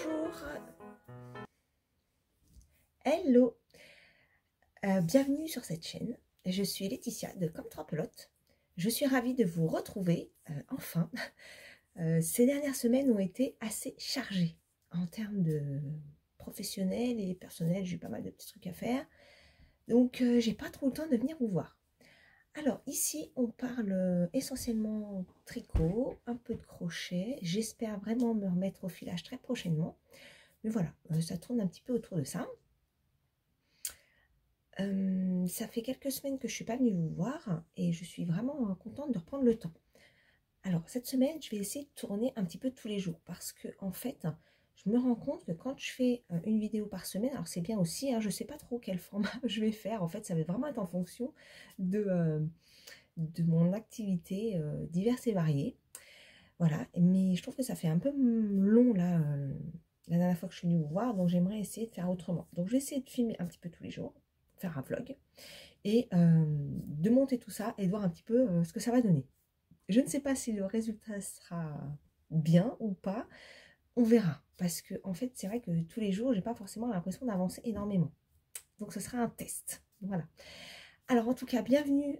Bonjour, hello, bienvenue sur cette chaîne. Je suis Laetitia de Comme Trois Pelotes. Je suis ravie de vous retrouver, enfin. Ces dernières semaines ont été assez chargées en termes de professionnel et personnel. J'ai eu pas mal de petits trucs à faire, donc j'ai pas trop le temps de venir vous voir. Alors ici on parle essentiellement tricot, un peu de crochet. J'espère vraiment me remettre au filage très prochainement. Mais voilà, ça tourne un petit peu autour de ça. Ça fait quelques semaines que je ne suis pas venue vous voir et je suis vraiment contente de reprendre le temps. Alors cette semaine, je vais essayer de tourner un petit peu tous les jours parce que en fait, je me rends compte que quand je fais une vidéo par semaine, alors c'est bien aussi, hein, je ne sais pas trop quel format je vais faire. En fait, ça va vraiment être en fonction de mon activité diverses et variées. Voilà, mais je trouve que ça fait un peu long là, la dernière fois que je suis venue vous voir, donc j'aimerais essayer de faire autrement. Donc je vais essayer de filmer un petit peu tous les jours, faire un vlog, et de monter tout ça et de voir un petit peu ce que ça va donner. Je ne sais pas si le résultat sera bien ou pas, on verra. Parce que en fait, c'est vrai que tous les jours, j'ai pas forcément l'impression d'avancer énormément. Donc ce sera un test. Voilà. Alors en tout cas, bienvenue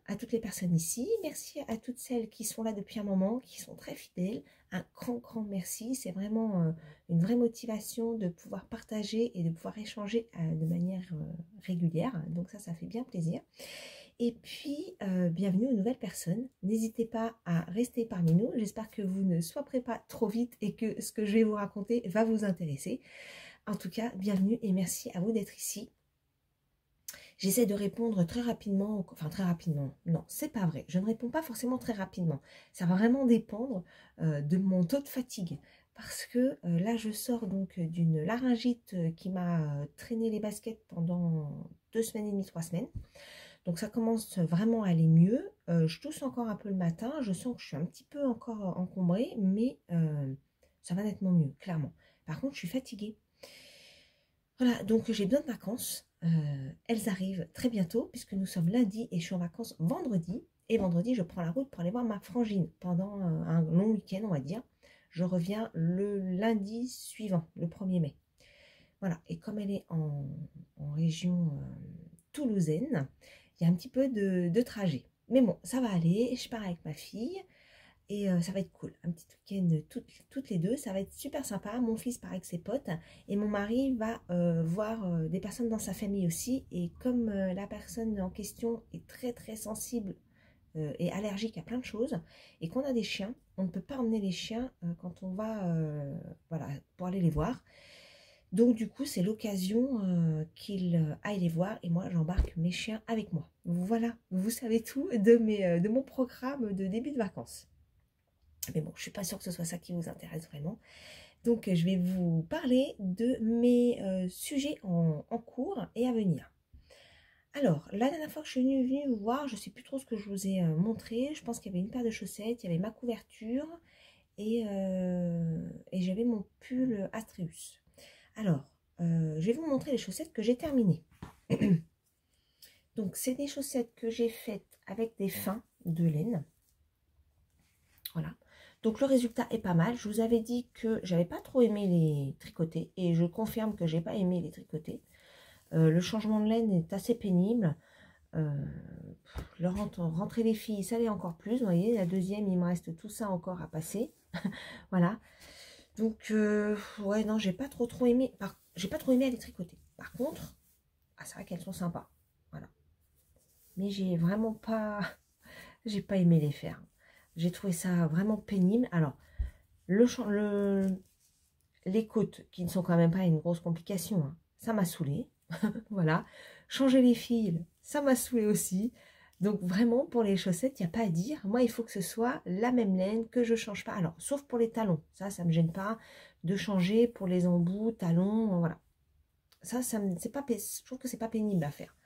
à toutes les personnes ici. Merci à toutes celles qui sont là depuis un moment, qui sont très fidèles. Un grand merci. C'est vraiment une vraie motivation de pouvoir partager et de pouvoir échanger de manière régulière. Donc ça fait bien plaisir. Et puis, bienvenue aux nouvelles personnes. N'hésitez pas à rester parmi nous. J'espère que vous ne soirez pas trop vite et que ce que je vais vous raconter va vous intéresser. En tout cas, bienvenue et merci à vous d'être ici. J'essaie de répondre très rapidement, enfin très rapidement, non, c'est pas vrai. Je ne réponds pas forcément très rapidement. Ça va vraiment dépendre de mon taux de fatigue. Parce que là, je sors donc d'une laryngite qui m'a traîné les baskets pendant 2 semaines et demie, 3 semaines. Donc ça commence vraiment à aller mieux. Je tousse encore un peu le matin. Je sens que je suis un petit peu encore encombrée, mais ça va nettement mieux, clairement. Par contre, je suis fatiguée. Voilà, donc j'ai besoin de vacances. Elles arrivent très bientôt puisque nous sommes lundi et je suis en vacances vendredi. Et vendredi, je prends la route pour aller voir ma frangine pendant un long week-end, on va dire. Je reviens le lundi suivant, le 1er mai. Voilà, et comme elle est en région toulousaine, il y a un petit peu de trajet. Mais bon, ça va aller, je pars avec ma fille. Et ça va être cool, un petit week-end toutes les deux, ça va être super sympa. Mon fils part avec ses potes et mon mari va voir des personnes dans sa famille aussi. Et comme la personne en question est très sensible et allergique à plein de choses et qu'on a des chiens, on ne peut pas emmener les chiens quand on va voilà, pour aller les voir. Donc du coup c'est l'occasion qu'il aille les voir et moi j'embarque mes chiens avec moi. Voilà, vous savez tout de mon programme de début de vacances. Mais bon, je ne suis pas sûre que ce soit ça qui vous intéresse vraiment. Donc, je vais vous parler de mes sujets en cours et à venir. Alors, la dernière fois que je suis venue vous voir, je ne sais plus trop ce que je vous ai montré. Je pense qu'il y avait une paire de chaussettes, il y avait ma couverture et j'avais mon pull Astreus. Alors, je vais vous montrer les chaussettes que j'ai terminées. Donc, c'est des chaussettes que j'ai faites avec des fins de laine. Voilà. Donc le résultat est pas mal. Je vous avais dit que j'avais pas trop aimé les tricotés et je confirme que j'ai pas aimé les tricotés. Le changement de laine est assez pénible. Rentrer les filles, ça l'est encore plus. Vous voyez, la deuxième, il me reste tout ça encore à passer. Voilà. Donc ouais, non, j'ai pas trop aimé. J'ai pas trop aimé les tricoter. Par contre, c'est vrai qu'elles sont sympas. Voilà. Mais j'ai vraiment pas, j'ai pas aimé les faire. J'ai trouvé ça vraiment pénible. Alors, les côtes, qui ne sont quand même pas une grosse complication, hein, ça m'a saoulé. Voilà. Changer les fils, ça m'a saoulé aussi. Donc vraiment, pour les chaussettes, il n'y a pas à dire. Moi, il faut que ce soit la même laine, que je ne change pas. Alors, sauf pour les talons. Ça ne me gêne pas de changer pour les embouts, talons, voilà. Ça c'est pas, je trouve que c'est pas pénible à faire.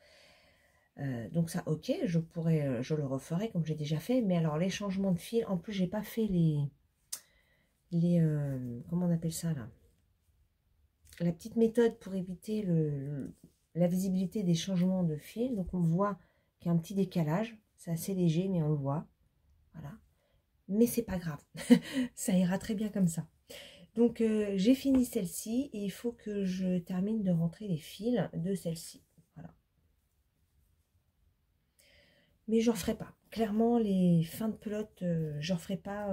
Donc ça, ok, je le referai comme j'ai déjà fait. Mais alors, les changements de fil, en plus, j'ai pas fait comment on appelle ça là, la petite méthode pour éviter la visibilité des changements de fil. Donc on voit qu'il y a un petit décalage, c'est assez léger mais on le voit, voilà, mais c'est pas grave. Ça ira très bien comme ça. Donc j'ai fini celle-ci et il faut que je termine de rentrer les fils de celle-ci. Voilà. Mais je ne referai pas. Clairement, les fins de pelote, je ne referai pas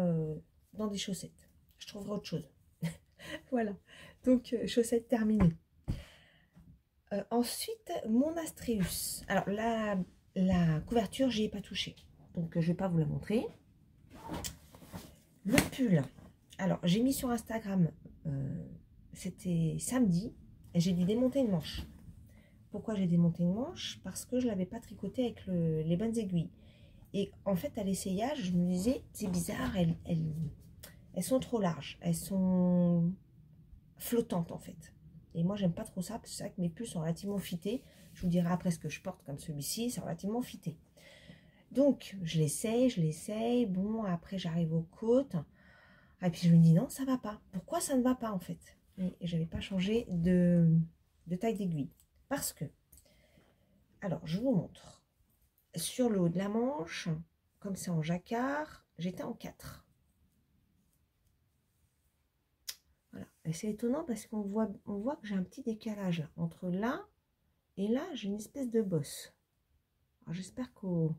dans des chaussettes. Je trouverai autre chose. Voilà. Donc chaussettes terminées. Ensuite, mon Astréus. Alors la couverture, j'y ai pas touché. Donc je ne vais pas vous la montrer. Le pull. Alors j'ai mis sur Instagram, c'était samedi, et j'ai dû démonter une manche. Pourquoi j'ai démonté une manche? Parce que je ne l'avais pas tricoté avec les bonnes aiguilles. Et en fait, à l'essayage, je me disais, c'est bizarre, elles sont trop larges. Elles sont flottantes, en fait. Et moi, j'aime pas trop ça, parce que c'est vrai que mes pulls sont relativement fités. Je vous dirai après ce que je porte comme celui-ci, c'est relativement fité. Donc, je l'essaye. Bon, après, j'arrive aux côtes. Et puis, je me dis, non, ça va pas. Pourquoi ça ne va pas, en fait? Et je n'avais pas changé de taille d'aiguille. Parce que, alors, je vous montre. Sur le haut de la manche, comme c'est en jacquard, j'étais en 4. Voilà. Et c'est étonnant parce qu'on voit que j'ai un petit décalage là, entre là et là, j'ai une espèce de bosse. J'espère qu'au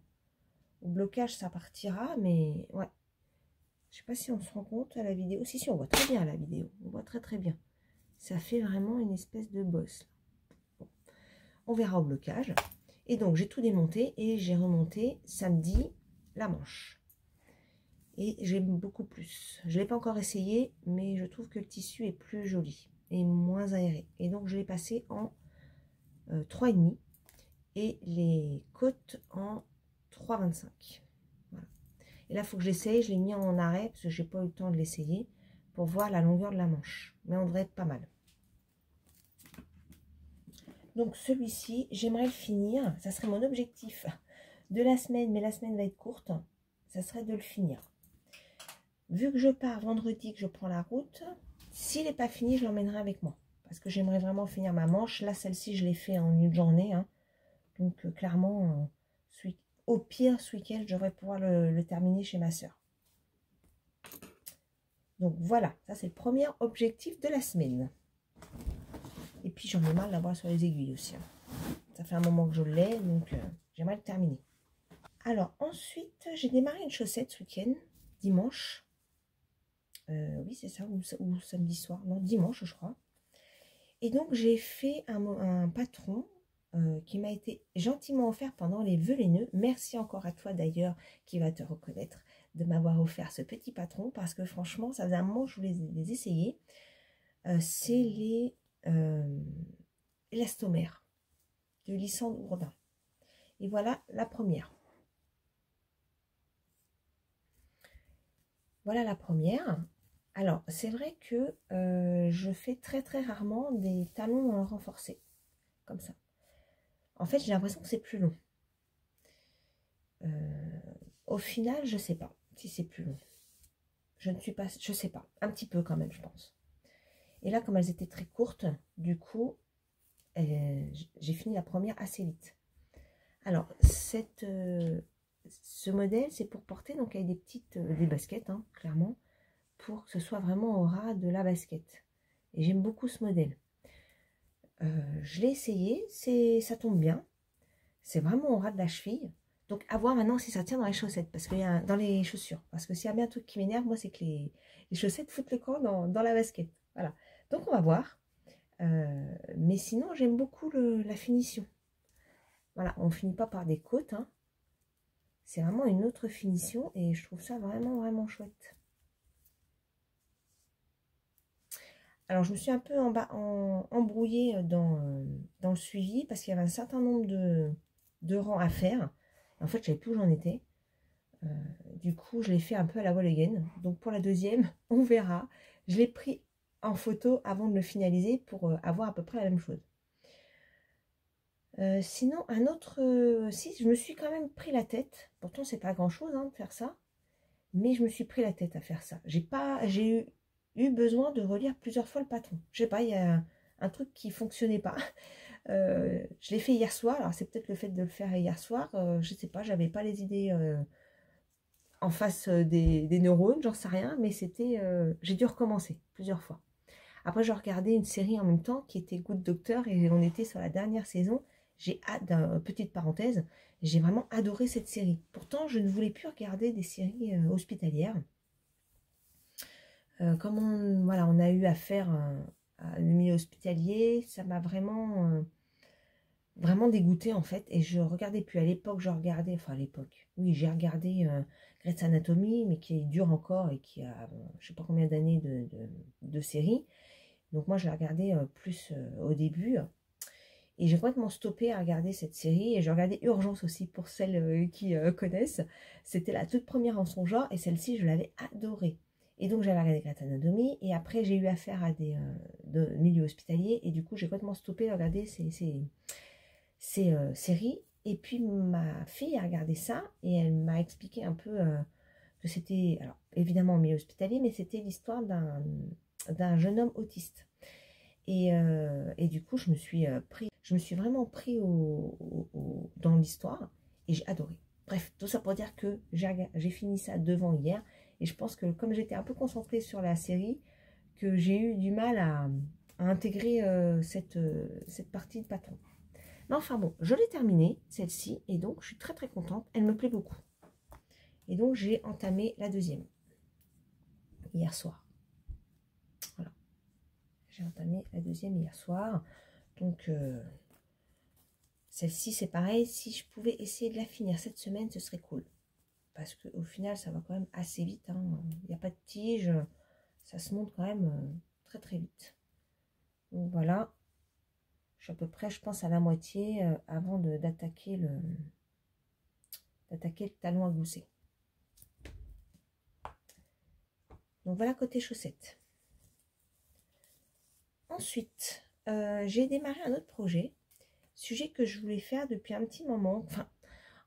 blocage ça partira, mais ouais. Je sais pas si on se rend compte à la vidéo. Si, on voit très bien à la vidéo. On voit très très bien. Ça fait vraiment une espèce de bosse. Bon. On verra au blocage. Et donc, j'ai tout démonté et j'ai remonté samedi la manche. Et j'aime beaucoup plus. Je ne l'ai pas encore essayé, mais je trouve que le tissu est plus joli et moins aéré. Et donc, je l'ai passé en 3,5 et les côtes en 3,25. Voilà. Et là, il faut que j'essaye. Je l'ai mis en arrêt parce que je n'ai pas eu le temps de l'essayer pour voir la longueur de la manche. Mais on devrait être pas mal. Donc, celui-ci, j'aimerais le finir. Ça serait mon objectif de la semaine, mais la semaine va être courte. Ça serait de le finir. Vu que je pars vendredi, que je prends la route, s'il n'est pas fini, je l'emmènerai avec moi. Parce que j'aimerais vraiment finir ma manche. Là, celle-ci, je l'ai fait en une journée. Hein. Donc, clairement, au pire, ce week-end, je devrais pouvoir le terminer chez ma soeur. Donc, voilà. Ça, c'est le premier objectif de la semaine. Et puis, j'en ai marre d'avoir sur les aiguilles aussi. Hein. Ça fait un moment que je l'ai, donc j'aimerais le terminer. Alors, ensuite, j'ai démarré une chaussette ce week-end, dimanche. Oui, c'est ça, ou samedi soir, non, dimanche, je crois. Et donc, j'ai fait un patron qui m'a été gentiment offert pendant les vœux les nœuds. Merci encore à toi, d'ailleurs, qui va te reconnaître de m'avoir offert ce petit patron, parce que franchement, ça faisait un moment que je voulais les essayer. C'est les élastomères de Lysandre Bourdin. Et voilà la première. Voilà la première. Alors, c'est vrai que je fais très très rarement des talons renforcés, comme ça. En fait, j'ai l'impression que c'est plus long. Au final, je ne sais pas si c'est plus long. Je ne sais pas. Un petit peu quand même, je pense. Et là, comme elles étaient très courtes, du coup, j'ai fini la première assez vite. Alors, ce modèle, c'est pour porter donc avec des baskets, hein, clairement, pour que ce soit vraiment au ras de la basket. Et j'aime beaucoup ce modèle. Je l'ai essayé, ça tombe bien. C'est vraiment au ras de la cheville. Donc, à voir maintenant si ça tient dans les chaussettes, parce qu'il y a dans les chaussures. Parce que s'il y a bien un truc qui m'énerve, moi, c'est que les chaussettes foutent le camp dans la basket. Voilà. Donc, on va voir. Mais sinon, j'aime beaucoup la finition. Voilà, on ne finit pas par des côtes. Hein. C'est vraiment une autre finition et je trouve ça vraiment, vraiment chouette. Alors, je me suis un peu embrouillée dans le suivi parce qu'il y avait un certain nombre de rangs à faire. En fait, je ne savais plus où j'en étais. Du coup, je l'ai fait un peu à la voile again. Donc, pour la deuxième, on verra. Je l'ai pris en photo avant de le finaliser pour avoir à peu près la même chose. Sinon, un autre... si, je me suis quand même pris la tête. Pourtant, c'est pas grand-chose hein, de faire ça. Mais je me suis pris la tête à faire ça. J'ai eu besoin de relire plusieurs fois le patron. Je sais pas, il y a un truc qui fonctionnait pas. Je l'ai fait hier soir. Alors, c'est peut-être le fait de le faire hier soir. Je sais pas, j'avais pas les idées en face des neurones, j'en sais rien, mais c'était, j'ai dû recommencer plusieurs fois. Après, je regardais une série en même temps qui était Good Doctor et on était sur la dernière saison. J'ai hâte, petite parenthèse, j'ai vraiment adoré cette série. Pourtant, je ne voulais plus regarder des séries hospitalières. Comme voilà, on a eu affaire à le milieu hospitalier, ça m'a vraiment dégoûtée en fait. Et je regardais plus. À l'époque, je regardais, enfin à l'époque, oui, j'ai regardé Grey's Anatomy, mais qui dure encore et qui a je sais pas combien d'années de série. Donc moi, je l'ai regardé plus au début. Et j'ai complètement stoppé à regarder cette série. Et j'ai regardé Urgence aussi, pour celles qui connaissent. C'était la toute première en son genre. Et celle-ci, je l'avais adorée. Et donc, j'avais regardé Grey's Anatomy. Et après, j'ai eu affaire à des milieux hospitaliers. Et du coup, j'ai complètement stoppé à regarder ces séries. Et puis, ma fille a regardé ça. Et elle m'a expliqué un peu que c'était, alors évidemment, milieu hospitalier, mais c'était l'histoire d'un jeune homme autiste. Et du coup, je me suis vraiment pris dans l'histoire et j'ai adoré. Bref, tout ça pour dire que j'ai fini ça devant hier et je pense que comme j'étais un peu concentrée sur la série, que j'ai eu du mal à intégrer cette partie de patron. Mais enfin bon, je l'ai terminée, celle-ci, et donc je suis très très contente, elle me plaît beaucoup. Et donc j'ai entamé la deuxième, hier soir. Voilà. J'ai entamé la deuxième hier soir. Donc, celle-ci, c'est pareil. Si je pouvais essayer de la finir cette semaine, ce serait cool. Parce qu'au final, ça va quand même assez vite. Il n'y a pas de tige. Ça se monte quand même très très vite. Donc voilà. Je suis à peu près, je pense, à la moitié avant d'attaquer le talon à gousset. Donc voilà côté chaussettes. Ensuite, j'ai démarré un autre projet. Sujet que je voulais faire depuis un petit moment. Enfin,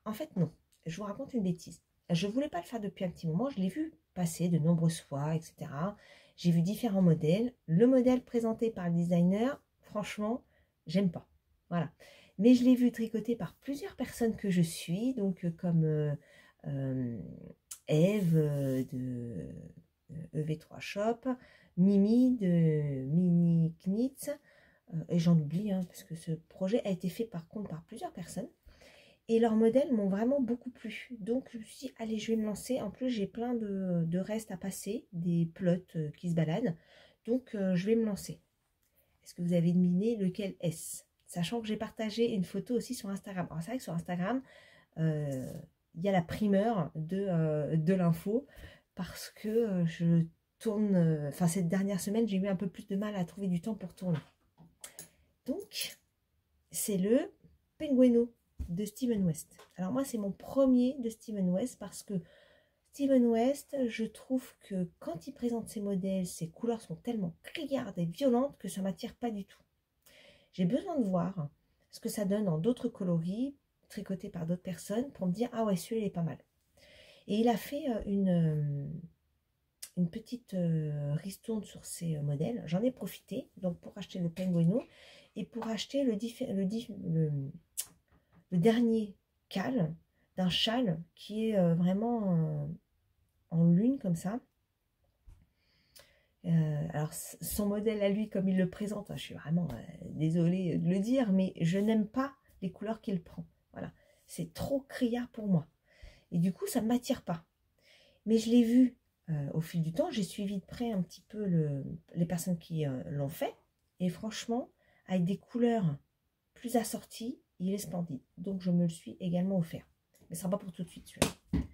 en fait, non. Je vous raconte une bêtise. Je ne voulais pas le faire depuis un petit moment. Je l'ai vu passer de nombreuses fois, etc. J'ai vu différents modèles. Le modèle présenté par le designer, franchement, j'aime pas. Voilà. Mais je l'ai vu tricoté par plusieurs personnes que je suis. Donc, comme Eve de EV3 Shop, Mimi de Mini Knits, et j'en oublie, parce que ce projet a été fait par contre par plusieurs personnes. Et leurs modèles m'ont vraiment beaucoup plu. Donc je me suis dit, allez, je vais me lancer. En plus, j'ai plein de restes à passer, des plots qui se baladent. Donc je vais me lancer. Est-ce que vous avez deviné lequel est-ce? Sachant que j'ai partagé une photo aussi sur Instagram. Alors c'est vrai que sur Instagram, il y a la primeur de l'info. Parce que je tourne... Enfin, cette dernière semaine, j'ai eu un peu plus de mal à trouver du temps pour tourner. Donc, c'est le Pengueno de Steven West. Alors moi, c'est mon premier de Steven West parce que Steven West, je trouve que quand il présente ses modèles, ses couleurs sont tellement criardes et violentes que ça ne m'attire pas du tout. J'ai besoin de voir ce que ça donne dans d'autres coloris, tricotés par d'autres personnes, pour me dire, ah ouais, celui-là, il est pas mal. Et il a fait une petite ristourne sur ces modèles. J'en ai profité donc pour acheter le Pengueno et pour acheter le dernier cal d'un châle qui est vraiment en lune comme ça. Alors son modèle à lui comme il le présente, je suis vraiment désolée de le dire, mais je n'aime pas les couleurs qu'il prend. Voilà, c'est trop criard pour moi. Et du coup, ça ne m'attire pas. Mais je l'ai vu au fil du temps, j'ai suivi de près un petit peu les personnes qui l'ont fait. Et franchement, avec des couleurs plus assorties, il est splendide. Donc, je me le suis également offert. Mais ce ne sera pas pour tout de suite, celui-là.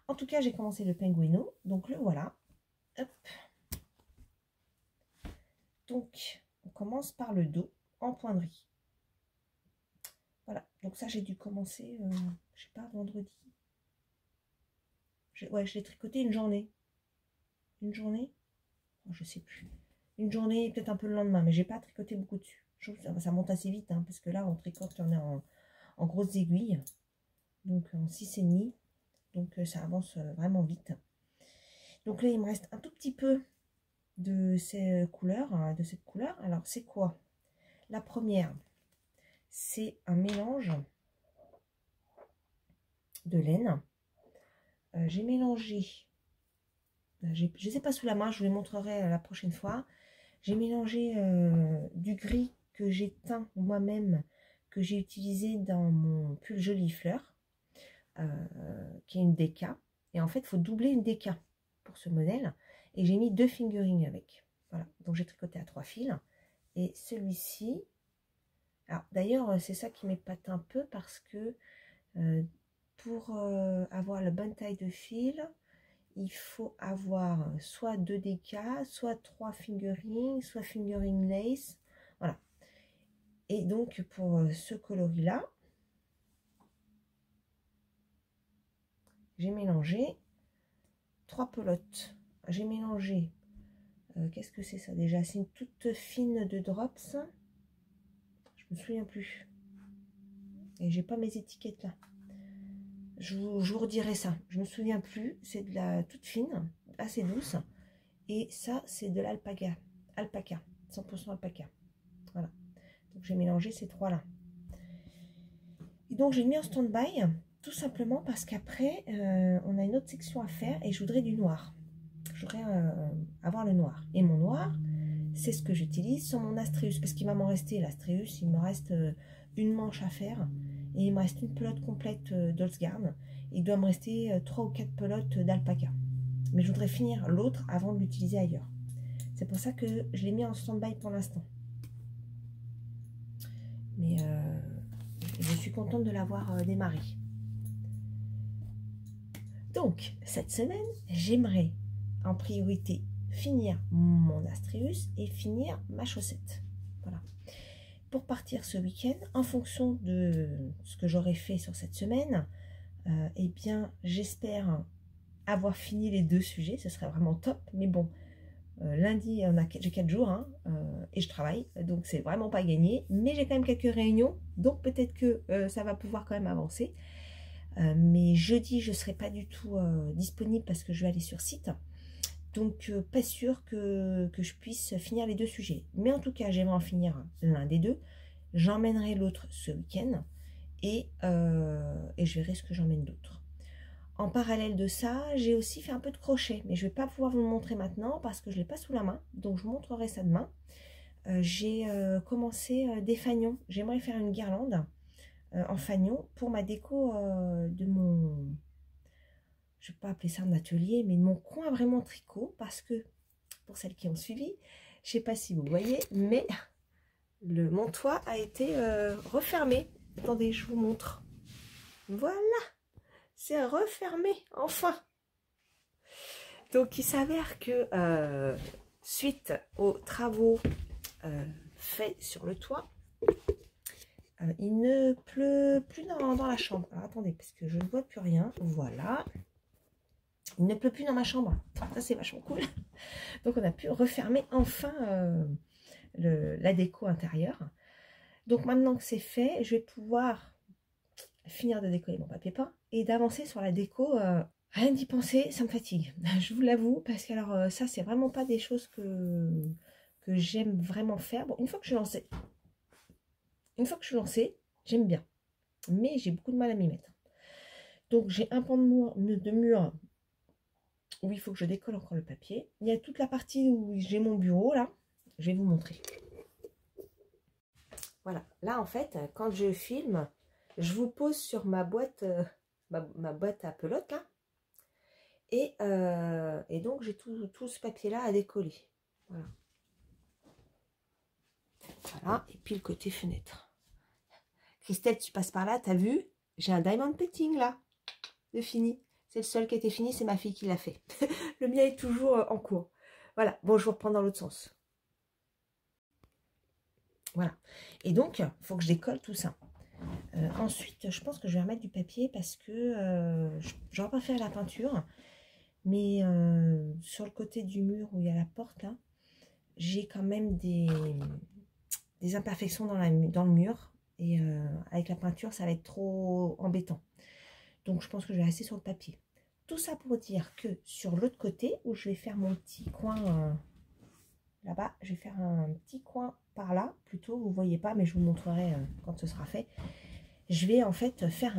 En tout cas, j'ai commencé le Pengueno. Donc, le voilà. Hop. Donc, on commence par le dos en pointerie. Voilà. Donc, ça, j'ai dû commencer, je sais pas, vendredi. Ouais, je l'ai tricoté une journée. Une journée, oh, je sais plus. Une journée, peut-être un peu le lendemain, mais j'ai pas tricoté beaucoup dessus. Je trouve que ça monte assez vite, parce que là, on tricote, on est en grosses aiguilles, donc en 6,5. Donc ça avance vraiment vite. Donc là, il me reste un tout petit peu de ces couleurs, de cette couleur. Alors, c'est quoi? La première, c'est un mélange de laine j'ai mélangé, je ne les ai pas sous la main, je vous les montrerai la prochaine fois. J'ai mélangé du gris que j'ai teint moi-même, que j'ai utilisé dans mon pull Jolie Fleur, qui est une déca. Et en fait, il faut doubler une déca pour ce modèle. Et j'ai mis 2 fingerings avec. Voilà, donc j'ai tricoté à 3 fils. Et celui-ci, alors d'ailleurs, c'est ça qui m'épate un peu parce que pour avoir la bonne taille de fil, il faut avoir soit 2 décas, soit 3 fingerings, soit fingering lace. Voilà. Et donc pour ce coloris-là, j'ai mélangé 3 pelotes. J'ai mélangé, qu'est-ce que c'est ça déjà? C'est une toute fine de drops. Je me souviens plus. Et j'ai pas mes étiquettes là. Je vous redirai ça. Je me souviens plus. C'est de la toute fine, assez douce. Et ça, c'est de l'alpaca. Alpaca. 100% alpaca. Voilà. Donc j'ai mélangé ces trois-là. Et donc j'ai mis en stand-by, tout simplement parce qu'après, on a une autre section à faire et je voudrais du noir. Je voudrais avoir le noir. Et mon noir, c'est ce que j'utilise sur mon Astreus. Parce qu'il va m'en rester, l'Astreus, il me reste une manche à faire. Et il me reste une pelote complète d'Olsgard. Il doit me rester 3 ou 4 pelotes d'alpaca. Mais je voudrais finir l'autre avant de l'utiliser ailleurs. C'est pour ça que je l'ai mis en stand-by pour l'instant. Mais je suis contente de l'avoir démarré. Donc, cette semaine, j'aimerais en priorité finir mon Astreus et finir ma chaussette. Voilà. Pour partir ce week-end, en fonction de ce que j'aurai fait sur cette semaine, eh bien, j'espère avoir fini les 2 sujets. Ce serait vraiment top. Mais bon, lundi, j'ai 4 jours hein, et je travaille. Donc, c'est vraiment pas gagné. Mais j'ai quand même quelques réunions. Donc, peut-être que ça va pouvoir quand même avancer. Mais jeudi, je ne serai pas du tout disponible parce que je vais aller sur site. Donc, pas sûr que je puisse finir les 2 sujets. Mais en tout cas, j'aimerais en finir l'un des 2. J'emmènerai l'autre ce week-end et je verrai ce que j'emmène d'autre. En parallèle de ça, j'ai aussi fait un peu de crochet. Mais je ne vais pas pouvoir vous le montrer maintenant parce que je ne l'ai pas sous la main. Donc, je vous montrerai ça demain. J'ai commencé des fanions. J'aimerais faire une guirlande en fanion pour ma déco de mon... Je ne vais pas appeler ça un atelier, mais de mon coin vraiment tricot, parce que, pour celles qui ont suivi, je ne sais pas si vous voyez, mais mon toit a été refermé. Attendez, je vous montre. Voilà, c'est refermé, enfin. Donc, il s'avère que, suite aux travaux faits sur le toit, il ne pleut plus dans la chambre. Alors, attendez, parce que je ne vois plus rien. Voilà. Il ne pleut plus dans ma chambre. Ça, c'est vachement cool. Donc, on a pu refermer enfin la déco intérieure. Donc, maintenant que c'est fait, je vais pouvoir finir de décoller mon papier peint et d'avancer sur la déco. Rien d'y penser, ça me fatigue. Je vous l'avoue, parce que alors ça, c'est vraiment pas des choses que j'aime vraiment faire. Bon, une fois que je suis lancée, j'aime bien. Mais j'ai beaucoup de mal à m'y mettre. Donc, j'ai un pan de mur où il faut que je décolle encore le papier. Il y a toute la partie où j'ai mon bureau, là. Je vais vous montrer. Voilà. Là, en fait, quand je filme, je vous pose sur ma boîte, ma boîte à pelote, là. Et donc, j'ai tout ce papier-là à décoller. Voilà. Voilà. Et puis, le côté fenêtre. Christelle, tu passes par là, t'as vu? J'ai un diamond painting, là, de fini. C'est le seul qui a été fini, c'est ma fille qui l'a fait. Le mien est toujours en cours. Voilà, bon, je vous reprends dans l'autre sens. Voilà. Et donc, il faut que je décolle tout ça. Ensuite, je pense que je vais remettre du papier parce que je n'aurai pas fait la peinture. Mais sur le côté du mur où il y a la porte, là, j'ai quand même des imperfections dans le mur. Et avec la peinture, ça va être trop embêtant. Donc, je pense que je vais rester sur le papier. Tout ça pour dire que sur l'autre côté, où je vais faire mon petit coin là-bas, je vais faire un petit coin par là, plutôt, vous ne voyez pas, mais je vous montrerai quand ce sera fait. Je vais en fait faire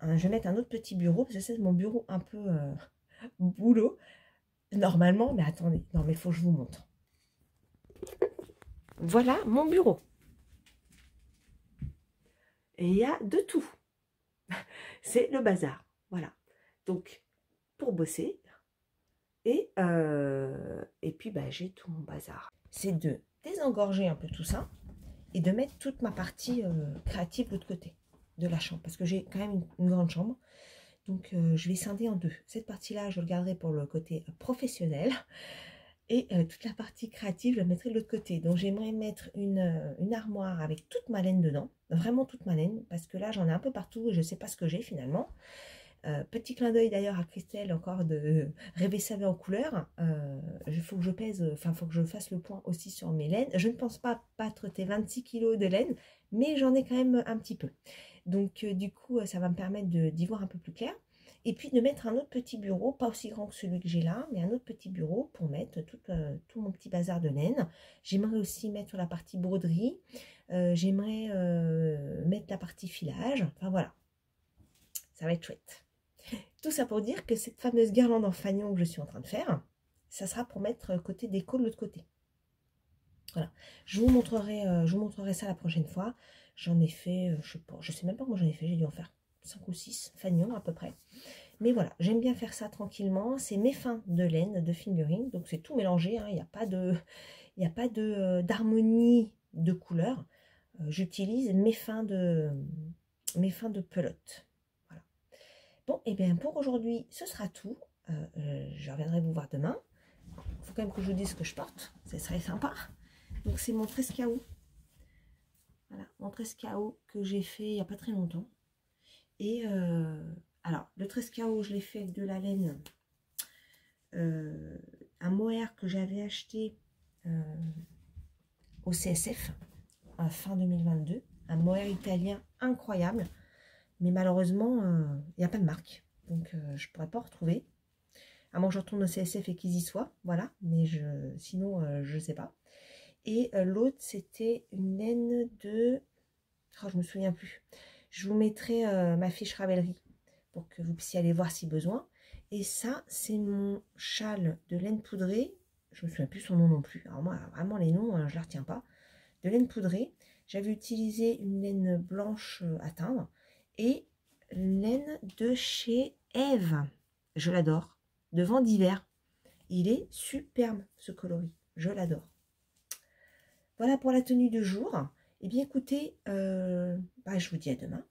je vais mettre un autre petit bureau, parce que c'est mon bureau un peu boulot. Normalement, mais attendez, non mais il faut que je vous montre. Voilà mon bureau. Et il y a de tout. C'est le bazar. Voilà. Donc, pour bosser. Et puis, bah, j'ai tout mon bazar. C'est de désengorger un peu tout ça et de mettre toute ma partie créative de l'autre côté de la chambre. Parce que j'ai quand même une grande chambre. Donc, je vais scinder en deux. Cette partie-là, je le garderai pour le côté professionnel. Et toute la partie créative, je la mettrai de l'autre côté. Donc, j'aimerais mettre une armoire avec toute ma laine dedans. Vraiment toute ma laine. Parce que là, j'en ai un peu partout et je ne sais pas ce que j'ai finalement. Petit clin d'œil d'ailleurs à Christelle, encore de rêver sa vie en couleur. Il faut que je pèse, enfin, il faut que je fasse le point aussi sur mes laines. Je ne pense pas battre tes 26 kg de laine, mais j'en ai quand même un petit peu. Donc, du coup, ça va me permettre d'y voir un peu plus clair. Et puis de mettre un autre petit bureau, pas aussi grand que celui que j'ai là, mais un autre petit bureau pour mettre tout mon petit bazar de laine. J'aimerais aussi mettre la partie broderie. J'aimerais mettre la partie filage. Enfin voilà, ça va être chouette. Tout ça pour dire que cette fameuse guirlande en fanion que je suis en train de faire, ça sera pour mettre côté déco de l'autre côté. Voilà, je vous montrerai ça la prochaine fois. J'en ai fait, je sais même pas comment j'en ai fait, j'ai dû en faire 5 ou 6 fanions à peu près. Mais voilà, j'aime bien faire ça tranquillement. C'est mes fins de laine, de fingering, donc c'est tout mélangé, hein. Il n'y a pas d'harmonie de couleurs. J'utilise mes fins de pelote. Voilà. Bon, et bien pour aujourd'hui, ce sera tout. Je reviendrai vous voir demain. Il faut quand même que je vous dise ce que je porte, ce serait sympa. Donc c'est mon Trescao. Voilà, mon Trescao que j'ai fait il n'y a pas très longtemps. Et alors, le Trescao, je l'ai fait avec de la laine, un mohair que j'avais acheté au CSF fin 2022. Un mohair italien incroyable. Mais malheureusement, il n'y a pas de marque. Donc, je ne pourrais pas en retrouver. À moins que je retourne au CSF et qu'ils y soient. Voilà. Mais sinon, je ne sais pas. Et l'autre, c'était une laine de... Oh, je ne me souviens plus. Je vous mettrai ma fiche Ravelry pour que vous puissiez aller voir si besoin. Et ça, c'est mon châle de laine poudrée. Je ne me souviens plus son nom non plus. Alors moi, vraiment, les noms, je ne les retiens pas. De laine poudrée. J'avais utilisé une laine blanche à teindre. Et laine de chez Eve. Je l'adore. De vent d'hiver. Il est superbe, ce coloris. Je l'adore. Voilà pour la tenue de jour. Eh bien, écoutez, je vous dis à demain.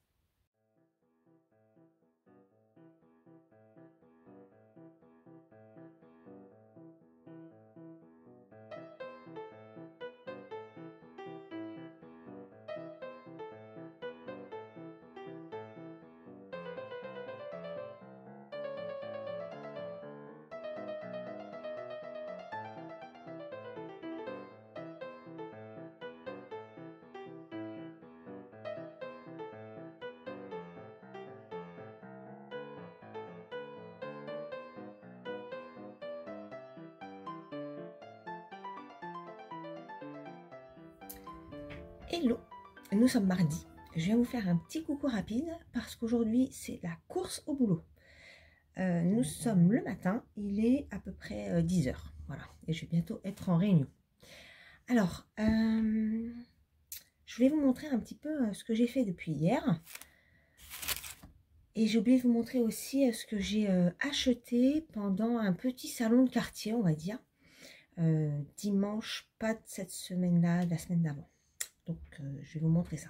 Hello, nous sommes mardi. Je viens vous faire un petit coucou rapide parce qu'aujourd'hui c'est la course au boulot. Nous sommes le matin, il est à peu près 10 h. Voilà, et je vais bientôt être en réunion. Alors, je voulais vous montrer un petit peu ce que j'ai fait depuis hier. Et j'ai oublié de vous montrer aussi ce que j'ai acheté pendant un petit salon de quartier, on va dire. Dimanche, pas de cette semaine-là, la semaine d'avant. Donc, je vais vous montrer ça.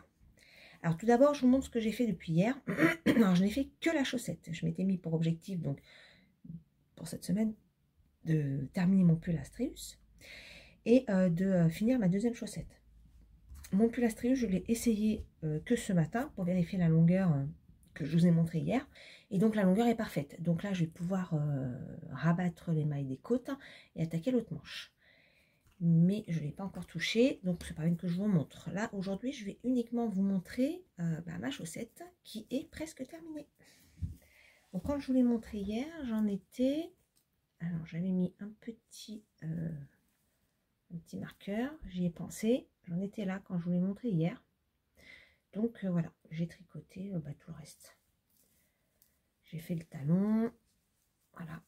Alors, tout d'abord, je vous montre ce que j'ai fait depuis hier. Alors, je n'ai fait que la chaussette. Je m'étais mis pour objectif, donc, pour cette semaine, de terminer mon pull Astrius et de finir ma deuxième chaussette. Mon pull Astrius, je l'ai essayé que ce matin pour vérifier la longueur que je vous ai montré hier. Et donc, la longueur est parfaite. Donc là, je vais pouvoir rabattre les mailles des côtes et attaquer l'autre manche. Mais je ne l'ai pas encore touché, donc c'est pas une que je vous montre. Là, aujourd'hui, je vais uniquement vous montrer ma chaussette qui est presque terminée. Donc, quand je vous l'ai montré hier, j'en étais... Alors, j'avais mis un petit marqueur, j'y ai pensé. J'en étais là quand je vous l'ai montré hier. Donc, voilà, j'ai tricoté tout le reste. J'ai fait le talon. Voilà.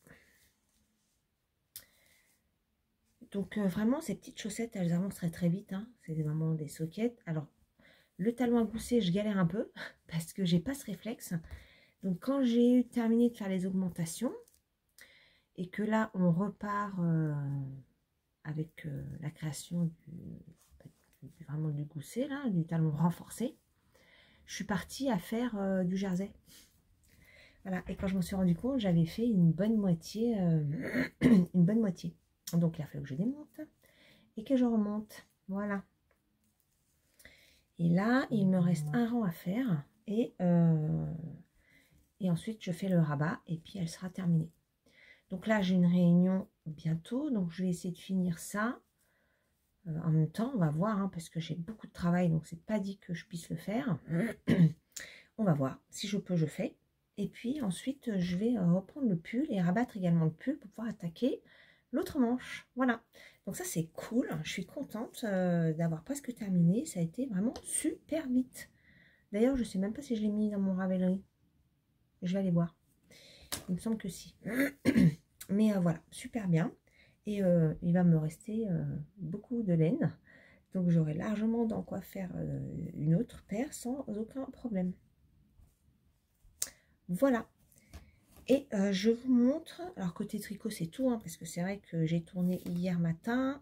Donc vraiment, ces petites chaussettes, elles avancent très très vite. Hein. C'est vraiment des soquettes. Alors, le talon à gousset, je galère un peu parce que j'ai pas ce réflexe. Donc quand j'ai eu terminé de faire les augmentations et que là, on repart avec la création vraiment du gousset, là, du talon renforcé, je suis partie à faire du jersey. Voilà, et quand je m'en suis rendu compte, j'avais fait une bonne moitié. Une bonne moitié. Donc, il a fallu que je démonte et que je remonte. Voilà. Et là, il me reste un rang à faire. Et ensuite, je fais le rabat et puis elle sera terminée. Donc là, j'ai une réunion bientôt. Donc, je vais essayer de finir ça. En même temps, on va voir, hein, parce que j'ai beaucoup de travail. Donc, c'est pas dit que je puisse le faire. On va voir. Si je peux, je fais. Et puis ensuite, je vais reprendre le pull et rabattre également le pull pour pouvoir attaquer l'autre manche. Voilà. Donc ça, c'est cool. Je suis contente d'avoir presque terminé. Ça a été vraiment super vite. D'ailleurs, je ne sais même pas si je l'ai mis dans mon Ravelry. Je vais aller voir. Il me semble que si. Mais voilà, super bien. Et il va me rester beaucoup de laine. Donc j'aurai largement dans quoi faire une autre paire sans aucun problème. Voilà. Et je vous montre, alors côté tricot c'est tout, hein, parce que c'est vrai que j'ai tourné hier matin,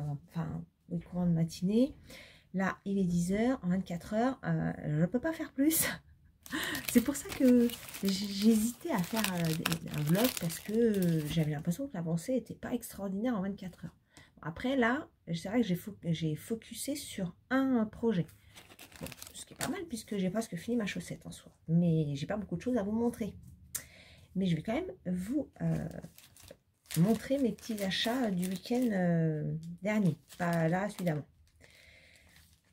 enfin oui, courant de matinée. Là il est 10 h, en 24 heures, je ne peux pas faire plus. C'est pour ça que j'hésitais à faire un vlog, parce que j'avais l'impression que l'avancée n'était pas extraordinaire en 24 heures. Après là, c'est vrai que j'ai focusé sur un projet. Bon, ce qui est pas mal puisque j'ai presque fini ma chaussette en soi. Mais j'ai pas beaucoup de choses à vous montrer. Mais je vais quand même vous montrer mes petits achats du week-end dernier. Pas là, celui d'avant.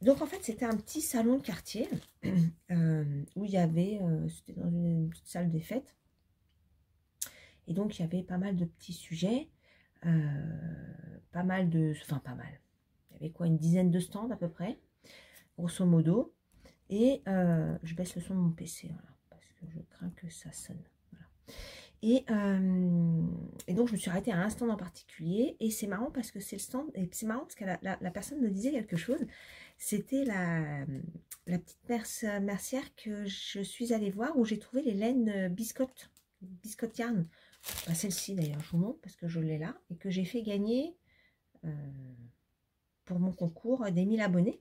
Donc en fait, c'était un petit salon de quartier où il y avait, c'était dans une petite salle des fêtes. Et donc il y avait pas mal de petits sujets. Pas mal. Il y avait quoi, une dizaine de stands à peu près, grosso modo. Et je baisse le son de mon PC, voilà, parce que je crains que ça sonne. Voilà. Et donc, je me suis arrêtée à un stand en particulier. Et c'est marrant parce que c'est le stand. Et c'est marrant parce que la personne me disait quelque chose. C'était la petite mercière que je suis allée voir où j'ai trouvé les laines biscotte yarn. Bah, celle-ci d'ailleurs, je vous montre parce que je l'ai là. Et que j'ai fait gagner pour mon concours des 1000 abonnés.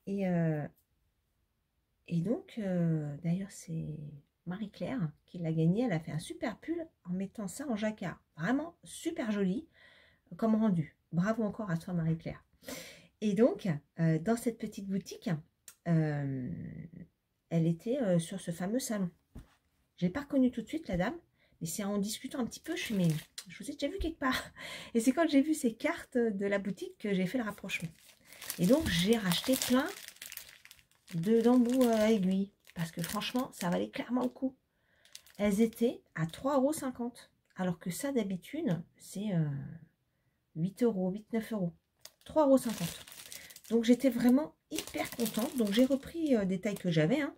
Et donc, d'ailleurs, c'est Marie-Claire qui l'a gagné. Elle a fait un super pull en mettant ça en jacquard. Vraiment super joli comme rendu. Bravo encore à toi, Marie-Claire. Et donc, dans cette petite boutique, elle était sur ce fameux salon. Je ne l'ai pas reconnue tout de suite, la dame. Mais c'est en discutant un petit peu, je suis, mais je vous ai déjà vu quelque part. Et c'est quand j'ai vu ces cartes de la boutique que j'ai fait le rapprochement. Et donc, j'ai racheté plein d'embouts à aiguille. Parce que franchement, ça valait clairement le coup. Elles étaient à 3,50 €. Alors que ça, d'habitude, c'est 8 €, 8-9 €. 3,50 €. Donc, j'étais vraiment hyper contente. Donc, j'ai repris des tailles que j'avais, hein,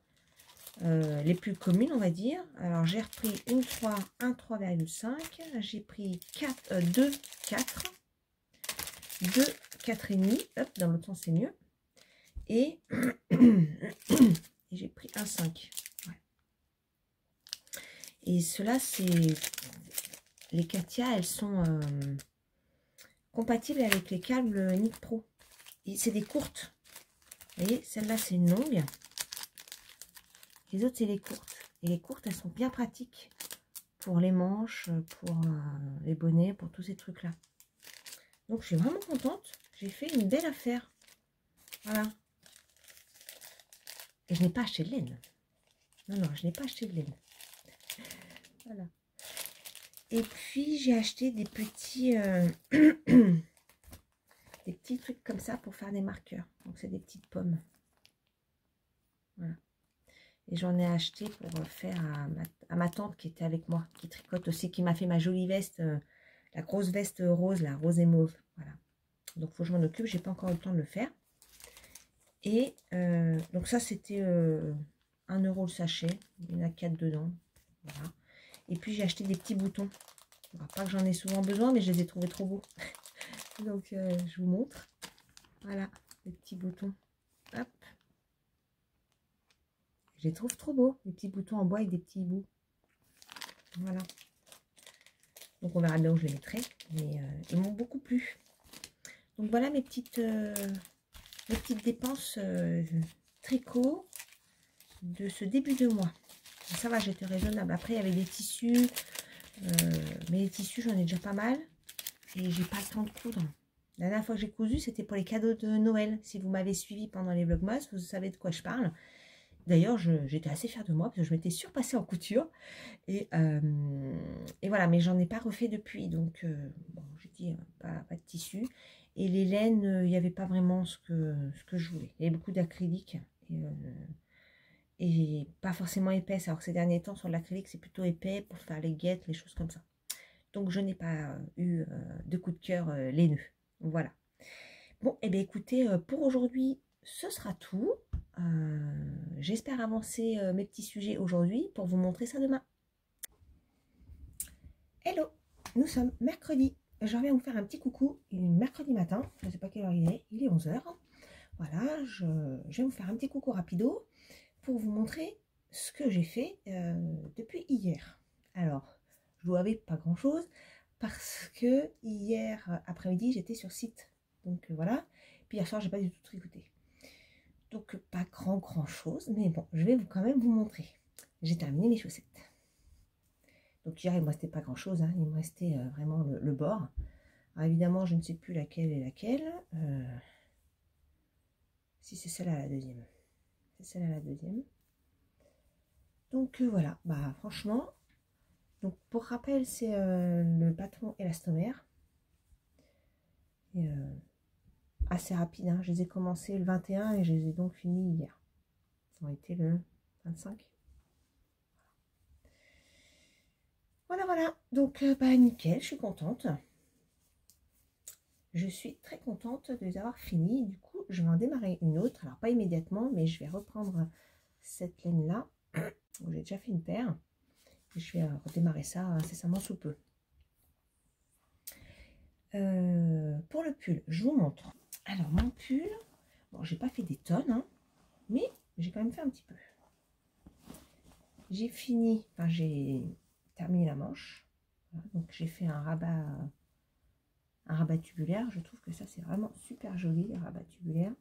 les plus communes, on va dire. Alors, j'ai repris une 3, un 3,5. J'ai pris 2, 4. 2, 4,5. Hop, dans l'autre sens, c'est mieux. Et, et j'ai pris un 5. Ouais. Et cela, c'est... Les Katia, elles sont compatibles avec les câbles Nick Pro. C'est des courtes. Vous voyez, celle-là, c'est une longue. Les autres, c'est les courtes. Et les courtes, elles sont bien pratiques pour les manches, pour les bonnets, pour tous ces trucs-là. Donc, je suis vraiment contente. J'ai fait une belle affaire. Voilà. Et je n'ai pas acheté de laine. Non, non, je n'ai pas acheté de laine. Voilà. Et puis, j'ai acheté des petits... des petits trucs comme ça pour faire des marqueurs. Donc, c'est des petites pommes. Voilà. Et j'en ai acheté pour faire à ma tante qui était avec moi, qui tricote aussi, qui m'a fait ma jolie veste, la grosse veste rose, la rose et mauve. Voilà. Donc, il faut que je m'en occupe. J'ai pas encore eu le temps de le faire. Et donc, ça, c'était 1 € le sachet. Il y en a 4 dedans. Voilà. Et puis j'ai acheté des petits boutons. Alors, pas que j'en ai souvent besoin, mais je les ai trouvés trop beaux. Donc je vous montre. Voilà, les petits boutons. Hop. Je les trouve trop beaux, les petits boutons en bois avec des petits bouts. Voilà. Donc on verra bien où je les mettrai. Mais ils m'ont beaucoup plu. Donc voilà mes petites dépenses tricot de ce début de mois. Ça va, j'étais raisonnable. Après, il y avait des tissus. Mais les tissus, j'en ai déjà pas mal. Et j'ai pas le temps de coudre. La dernière fois que j'ai cousu, c'était pour les cadeaux de Noël. Si vous m'avez suivi pendant les vlogmas, vous savez de quoi je parle. D'ailleurs, j'étais assez fière de moi parce que je m'étais surpassée en couture. Et voilà, mais j'en ai pas refait depuis. Donc, bon, j'ai dit pas de tissu. Et les laines, il n'y avait pas vraiment ce que je voulais. Il y avait beaucoup d'acrylique. Et pas forcément épaisse. Alors que ces derniers temps, sur l'acrylique, c'est plutôt épais pour faire les guettes, les choses comme ça. Donc, je n'ai pas eu de coup de cœur laineux. Voilà. Bon, et bien écoutez, pour aujourd'hui, ce sera tout. J'espère avancer mes petits sujets aujourd'hui pour vous montrer ça demain. Hello, nous sommes mercredi. Je reviens vous faire un petit coucou. Il est mercredi matin, je ne sais pas quelle heure il est 11 h. Voilà, je vais vous faire un petit coucou rapido pour vous montrer ce que j'ai fait depuis hier. Alors, je vous avais pas grand chose parce que hier après-midi j'étais sur site. Donc voilà, puis hier soir j'ai pas du tout tricoté. Donc pas grand chose, mais bon, je vais quand même vous montrer. J'ai terminé mes chaussettes. Donc hier il me restait pas grand chose, hein. Il me restait vraiment le bord. Alors évidemment je ne sais plus laquelle est laquelle. Si c'est celle-là la deuxième. C'est celle-là la deuxième. Donc voilà, bah franchement, donc pour rappel c'est le patron élastomère. Et assez rapide, hein. Je les ai commencés le 21 et je les ai donc finis hier. Ça a été le 25. Voilà. Donc bah nickel, je suis contente. Je suis très contente de les avoir finis. Du coup, je vais en démarrer une autre. Alors pas immédiatement, mais je vais reprendre cette laine là. J'ai déjà fait une paire. Et je vais redémarrer ça incessamment sous peu. Pour le pull, je vous montre. Alors mon pull, bon, j'ai pas fait des tonnes, hein, mais j'ai quand même fait un petit peu. J'ai fini, enfin j'ai terminé la manche. Voilà, donc j'ai fait un rabat tubulaire. Je trouve que ça c'est vraiment super joli, le rabat tubulaire.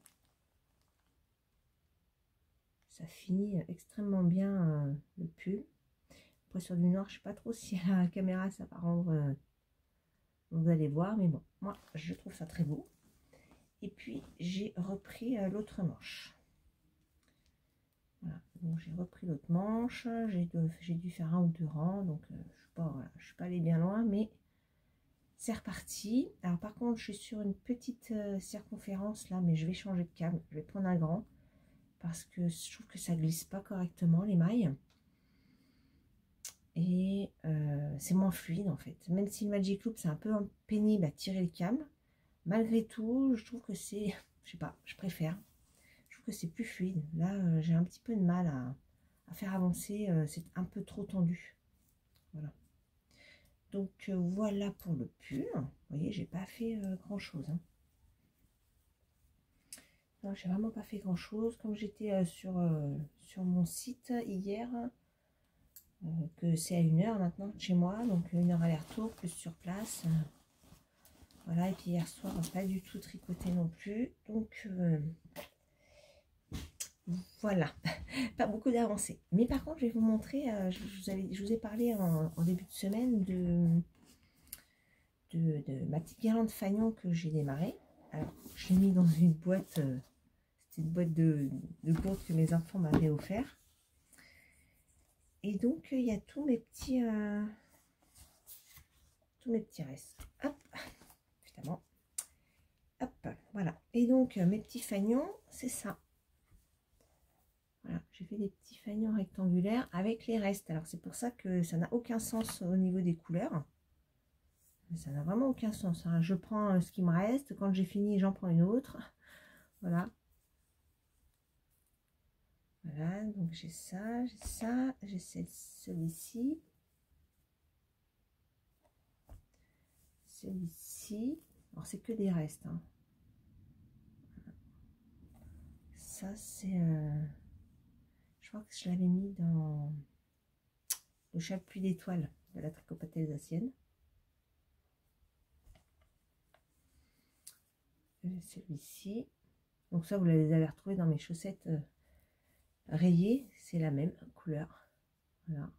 Ça finit extrêmement bien le pull. Après sur du noir, je sais pas trop si à la caméra ça va rendre. Vous allez voir, mais bon, moi je trouve ça très beau. Et puis j'ai repris l'autre manche. Voilà, donc j'ai repris l'autre manche. J'ai dû faire un ou deux rangs, donc je suis pas allée bien loin, mais c'est reparti. Alors par contre, je suis sur une petite circonférence là, mais je vais changer de câble. Je vais prendre un grand parce que je trouve que ça glisse pas correctement les mailles. Et c'est moins fluide en fait. Même si le Magic Loop c'est un peu pénible à tirer le câble, malgré tout, je trouve que c'est, je sais pas, je préfère. Je trouve que c'est plus fluide. Là, j'ai un petit peu de mal à faire avancer. C'est un peu trop tendu. Voilà. Donc voilà pour le pull. Vous voyez, j'ai pas fait grand chose. Hein. Non, j'ai vraiment pas fait grand chose. Comme j'étais sur mon site hier, que c'est à 1 h maintenant de chez moi, donc 1 h aller-retour plus sur place. Voilà, et puis hier soir, pas du tout tricoté non plus. Donc voilà, pas beaucoup d'avancées. Mais par contre, je vais vous montrer, je vous ai parlé en début de semaine de ma petite guirlande fanion que j'ai démarré. Alors, je l'ai mis dans une boîte, c'était une boîte de gourdes que mes enfants m'avaient offert. Et donc, il y a tous mes petits restes. Hop, évidemment. Hop, voilà. Et donc, mes petits fanions, c'est ça. Voilà, j'ai fait des petits fanions rectangulaires avec les restes. Alors, c'est pour ça que ça n'a aucun sens au niveau des couleurs. Ça n'a vraiment aucun sens. Hein. Je prends ce qui me reste. Quand j'ai fini, j'en prends une autre. Voilà. Voilà, donc j'ai ça, j'ai celui-ci. Celui-ci. Alors, c'est que des restes. Hein. Ça, c'est... je crois que je l'avais mis dans le chapeau d'étoiles de la tricopathe alsacienne. Celui-ci. Donc ça, vous les avez retrouvés dans mes chaussettes rayées. C'est la même couleur. Voilà.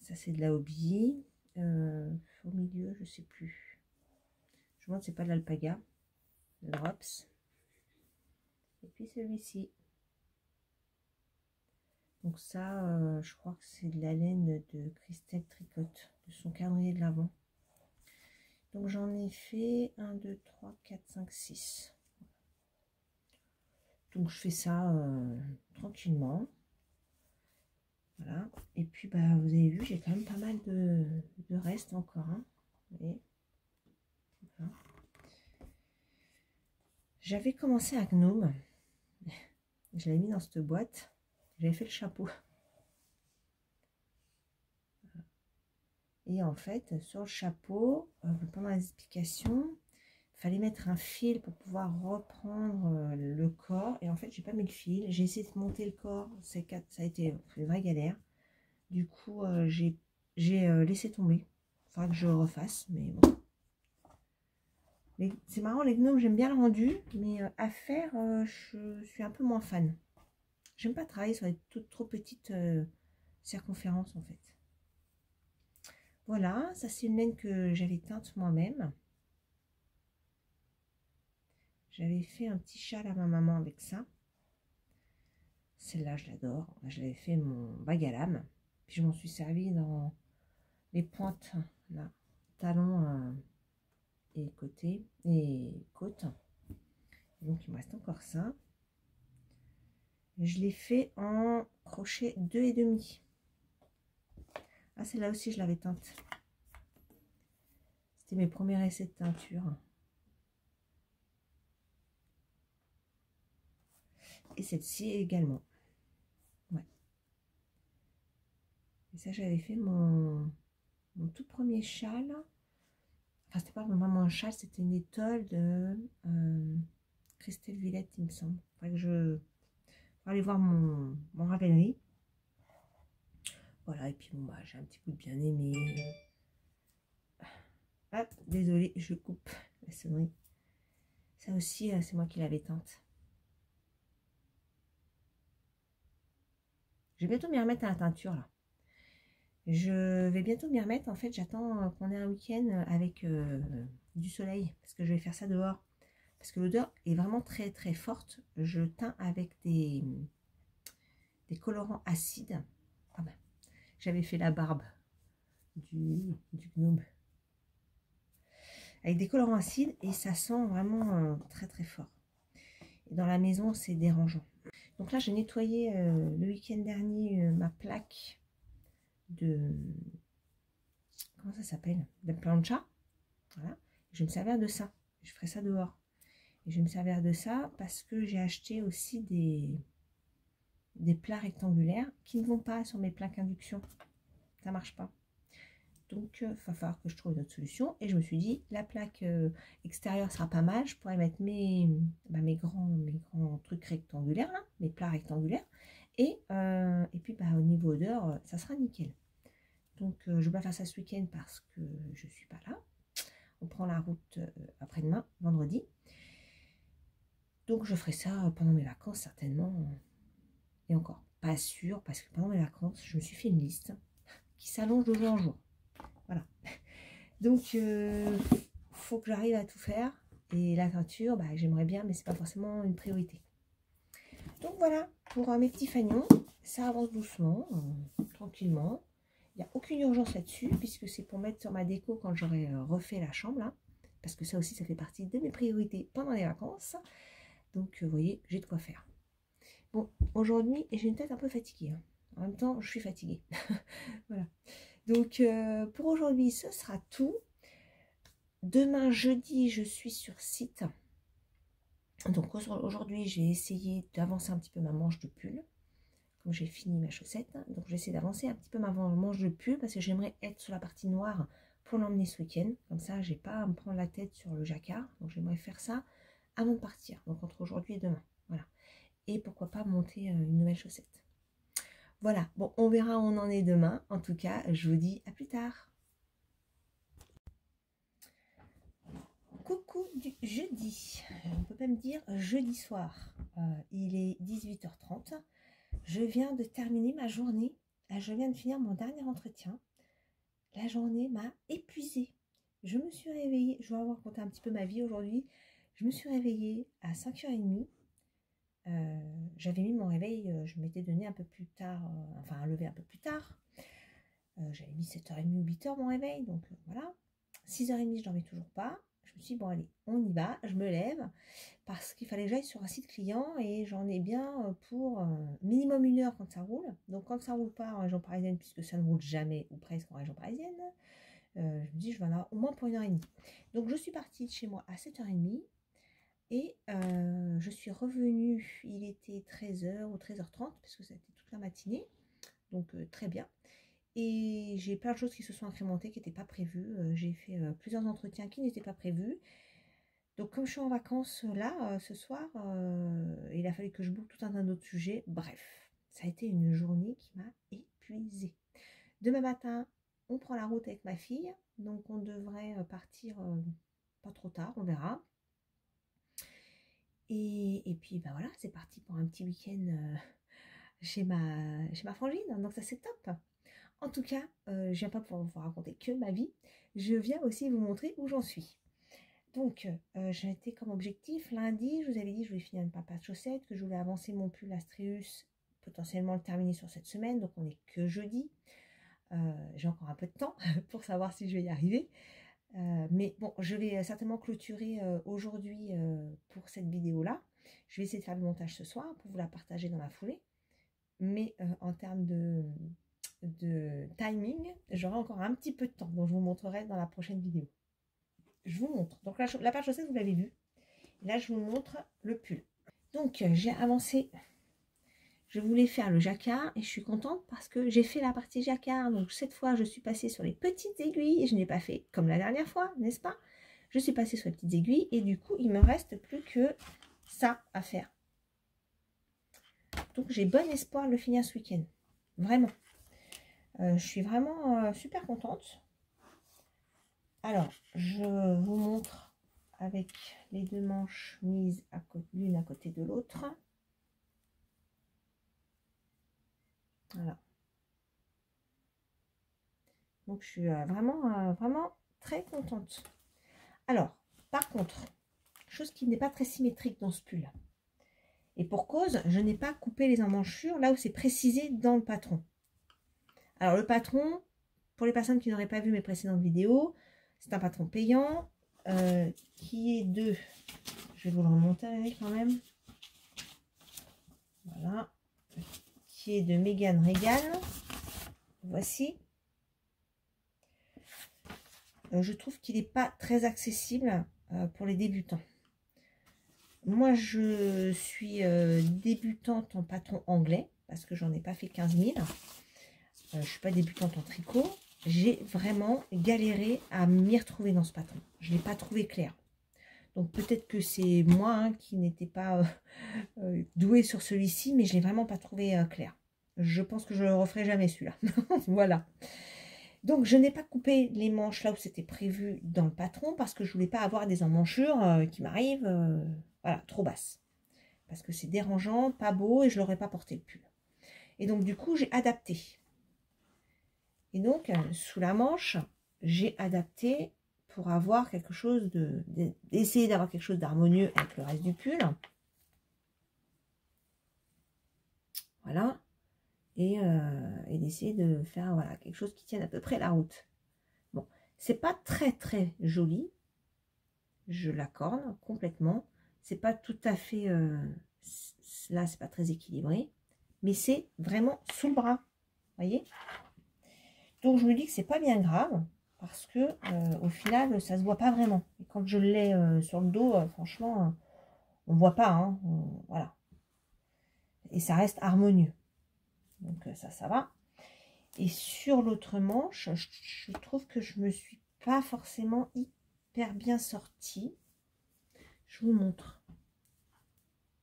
Ça, c'est de la hobby. Au milieu, je sais plus. Je me demande, c'est pas de l'alpaga. Le drops. Et puis celui-ci. Donc ça, je crois que c'est de la laine de Christelle Tricotte, de son calendrier de l'Avent. Donc j'en ai fait 1, 2, 3, 4, 5, 6. Donc je fais ça tranquillement. Voilà. Et puis bah, vous avez vu, j'ai quand même pas mal de restes encore. Hein. Voilà. J'avais commencé à Gnome. Je l'ai mis dans cette boîte. J'avais fait le chapeau. Et en fait, sur le chapeau, pendant les explications, il fallait mettre un fil pour pouvoir reprendre le corps. Et en fait, j'ai pas mis le fil. J'ai essayé de monter le corps. Ça a été une vraie galère. Du coup, j'ai laissé tomber. Il faudra que je refasse, mais bon. C'est marrant, les gnomes, j'aime bien le rendu, mais à faire, je suis un peu moins fan. J'aime pas travailler sur les toutes trop petites circonférences, en fait. Voilà, ça c'est une laine que j'avais teinte moi-même. J'avais fait un petit châle à ma maman avec ça. Celle-là, je l'adore. Je l'avais fait mon bague à lame. Puis je m'en suis servi dans les pointes, là, talons et côtés et côtes. Donc il me reste encore ça. Je l'ai fait en crochet 2,5. Ah, celle-là aussi, je l'avais teinte. C'était mes premiers essais de teinture. Et celle-ci également. Ouais. Et ça, j'avais fait mon tout premier châle. Enfin, c'était pas vraiment un châle, c'était une étole de Christelle Villette, il me semble. Faudrait que je aller voir mon Ravelry. Voilà, et puis bon, bah, j'ai un petit coup de bien aimé. Ah, désolée, je coupe la sonnerie. Ça aussi, c'est moi qui l'avais teinte. Je vais bientôt m'y remettre à la teinture, là. Je vais bientôt m'y remettre. En fait, j'attends qu'on ait un week-end avec du soleil. Parce que je vais faire ça dehors. Parce que l'odeur est vraiment très très forte. Je teins avec des colorants acides. Ah ben, j'avais fait la barbe du gnome. Avec des colorants acides et ça sent vraiment très très fort. Et dans la maison, c'est dérangeant. Donc là, j'ai nettoyé le week-end dernier ma plaque de... Comment ça s'appelle? De plancha. Voilà. Je vais me servir de ça. Je ferai ça dehors. Et je vais me servir de ça parce que j'ai acheté aussi des plats rectangulaires qui ne vont pas sur mes plaques induction. Ça marche pas. Donc, il va falloir que je trouve une autre solution. Et je me suis dit, la plaque extérieure sera pas mal. Je pourrais mettre mes grands trucs rectangulaires, là, mes plats rectangulaires. Et puis, bah, au niveau odeur, ça sera nickel. Donc, je ne vais pas faire ça ce week-end parce que je ne suis pas là. On prend la route après-demain, vendredi. Donc, je ferai ça pendant mes vacances, certainement. Et encore, pas sûr, parce que pendant mes vacances, je me suis fait une liste qui s'allonge de jour en jour. Voilà. Donc, faut que j'arrive à tout faire. Et la teinture, bah, j'aimerais bien, mais c'est pas forcément une priorité. Donc voilà, pour mes petits fagnons, ça avance doucement, tranquillement. Il n'y a aucune urgence là-dessus, puisque c'est pour mettre sur ma déco quand j'aurai refait la chambre. Là, parce que ça aussi, ça fait partie de mes priorités pendant les vacances. Donc, vous voyez, j'ai de quoi faire. Bon, aujourd'hui, j'ai une tête un peu fatiguée. Hein. En même temps, je suis fatiguée. Voilà. Donc, pour aujourd'hui, ce sera tout. Demain, jeudi, je suis sur site Donc aujourd'hui, je vais essayer d'avancer un petit peu ma manche de pull. Comme j'ai fini ma chaussette, donc je vais essayer d'avancer un petit peu ma manche de pull parce que j'aimerais être sur la partie noire pour l'emmener ce week-end. Comme ça, j'ai pas à me prendre la tête sur le jacquard. Donc j'aimerais faire ça avant de partir. Donc entre aujourd'hui et demain. Voilà. Et pourquoi pas monter une nouvelle chaussette. Voilà. Bon, on verra où on en est demain. En tout cas, je vous dis à plus tard. Coucou du jeudi. On peut même dire jeudi soir. Il est 18h30. Je viens de terminer ma journée. Je viens de finir mon dernier entretien. La journée m'a épuisée. Je me suis réveillée, je vais vous raconter un petit peu ma vie aujourd'hui. Je me suis réveillée à 5h30. J'avais mis mon réveil, je m'étais donné un peu plus tard, enfin un lever un peu plus tard. J'avais mis 7h30 ou 8h mon réveil, donc voilà. 6h30, je dormais toujours pas. Je me suis dit, bon allez, on y va, je me lève. Parce qu'il fallait que j'aille sur un site client et j'en ai bien pour minimum 1 heure quand ça roule. Donc quand ça roule pas en région parisienne, puisque ça ne roule jamais ou presque en région parisienne, je me dis je vais en avoir au moins pour 1h30. Donc je suis partie de chez moi à 7h30 et je suis revenue, il était 13h ou 13h30 parce que ça a été toute la matinée, donc très bien. Et j'ai plein de choses qui se sont incrémentées qui n'étaient pas prévues. J'ai fait plusieurs entretiens qui n'étaient pas prévus. Donc comme je suis en vacances là, ce soir, il a fallu que je boucle tout un tas d'autres sujets. Bref, ça a été une journée qui m'a épuisée. Demain matin, on prend la route avec ma fille. Donc on devrait partir pas trop tard, on verra. Et puis ben voilà, c'est parti pour un petit week-end chez ma frangine. Donc ça c'est top. En tout cas, je viens pas pour vous raconter que ma vie. Je viens aussi vous montrer où j'en suis. Donc, j'ai été comme objectif, lundi, je vous avais dit que je voulais finir une papa de chaussettes, que je voulais avancer mon pull Astreus, potentiellement le terminer sur cette semaine, donc on n'est que jeudi. J'ai encore un peu de temps pour savoir si je vais y arriver. Mais bon, je vais certainement clôturer aujourd'hui pour cette vidéo-là. Je vais essayer de faire le montage ce soir pour vous la partager dans la foulée. Mais en termes de timing, j'aurai encore un petit peu de temps, donc je vous montrerai dans la prochaine vidéo. Je vous montre. Donc la paire de chaussettes, vous l'avez vu. Là, je vous montre le pull. Donc, j'ai avancé. Je voulais faire le jacquard et je suis contente parce que j'ai fait la partie jacquard. Donc, cette fois, je suis passée sur les petites aiguilles. Je n'ai pas fait comme la dernière fois, n'est-ce pas? Je suis passée sur les petites aiguilles et du coup, il me reste plus que ça à faire. Donc, j'ai bon espoir de le finir ce week-end. Vraiment. Je suis vraiment super contente. Alors, je vous montre avec les deux manches mises l'une à côté de l'autre. Voilà. Donc, je suis vraiment très contente. Alors, par contre, chose qui n'est pas très symétrique dans ce pull. Et pour cause, je n'ai pas coupé les emmanchures là où c'est précisé dans le patron. Alors, le patron, pour les personnes qui n'auraient pas vu mes précédentes vidéos, c'est un patron payant qui est de... Je vais vous le remonter quand même. Voilà. Qui est de Megan Regan. Voici. Je trouve qu'il n'est pas très accessible pour les débutants. Moi, je suis débutante en patron anglais parce que j'en ai pas fait 15 000. Je ne suis pas débutante en tricot. J'ai vraiment galéré à m'y retrouver dans ce patron. Je ne l'ai pas trouvé clair. Donc peut-être que c'est moi qui n'étais pas douée sur celui-ci, mais je ne l'ai vraiment pas trouvé clair. Je pense que je ne le referai jamais celui-là. Voilà. Donc, je n'ai pas coupé les manches là où c'était prévu dans le patron parce que je ne voulais pas avoir des emmanchures qui m'arrivent voilà, trop basses. Parce que c'est dérangeant, pas beau et je ne l'aurais pas porté le pull. Et donc, du coup, j'ai adapté. Et donc, sous la manche, j'ai adapté pour avoir quelque chose d'essayer d'avoir quelque chose d'harmonieux avec le reste du pull. Voilà. Et d'essayer de faire voilà, quelque chose qui tienne à peu près la route. Bon, c'est pas très joli, je l'accorde complètement. C'est pas tout à fait, là c'est pas très équilibré, mais c'est vraiment sous le bras, voyez. Donc je me dis que c'est pas bien grave parce que au final ça se voit pas vraiment. Et quand je l'ai sur le dos, franchement, On ne voit pas, hein, voilà. Et ça reste harmonieux. Donc ça va. Et sur l'autre manche, je trouve que je me suis pas forcément hyper bien sortie. Je vous montre.